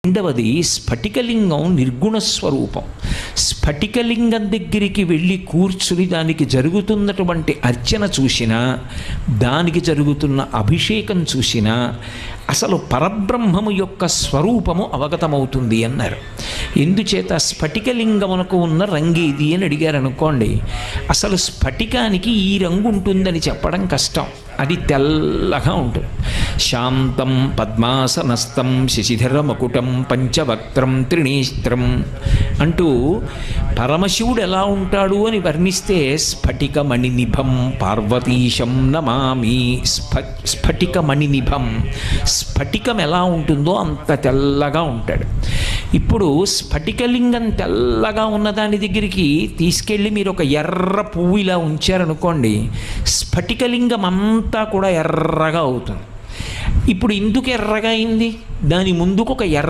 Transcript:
రెండవది స్ఫటికలింగం నిర్గుణ స్వరూపం. స్ఫటికలింగం దగ్గరికి వెళ్ళి కూర్చుని దానికి జరుగుతున్నటువంటి అర్చన చూసినా, దానికి జరుగుతున్న అభిషేకం చూసినా అసలు పరబ్రహ్మము యొక్క స్వరూపము అవగతమవుతుంది అన్నారు. ఎందుచేత స్ఫటికలింగమునకు ఉన్న రంగేది అని అడిగారు అనుకోండి, అసలు స్ఫటికానికి ఈ రంగు ఉంటుందని చెప్పడం కష్టం. అది తెల్లగా ఉంటుంది. శాంతం పద్మాసనస్థం శశిధర మకుటం పంచవక్త్రం త్రినేత్రం అంటూ పరమశివుడు ఎలా ఉంటాడు అని వర్ణిస్తే స్ఫటికమణినిభం పార్వతీశం నమామి. స్ఫటికమణినిభం, స్ఫటికం ఎలా ఉంటుందో అంత తెల్లగా ఉంటాడు. ఇప్పుడు స్ఫటికలింగం తెల్లగా ఉన్నదాని దగ్గరికి తీసుకెళ్ళి మీరు ఒక ఎర్ర పువ్వు ఇలా ఉంచారనుకోండి, స్ఫటికలింగం అంతా కూడా ఎర్రగా అవుతుంది. ఇప్పుడు ఎందుకు ఎర్రగా అయింది? దాని ముందుకు ఒక ఎర్ర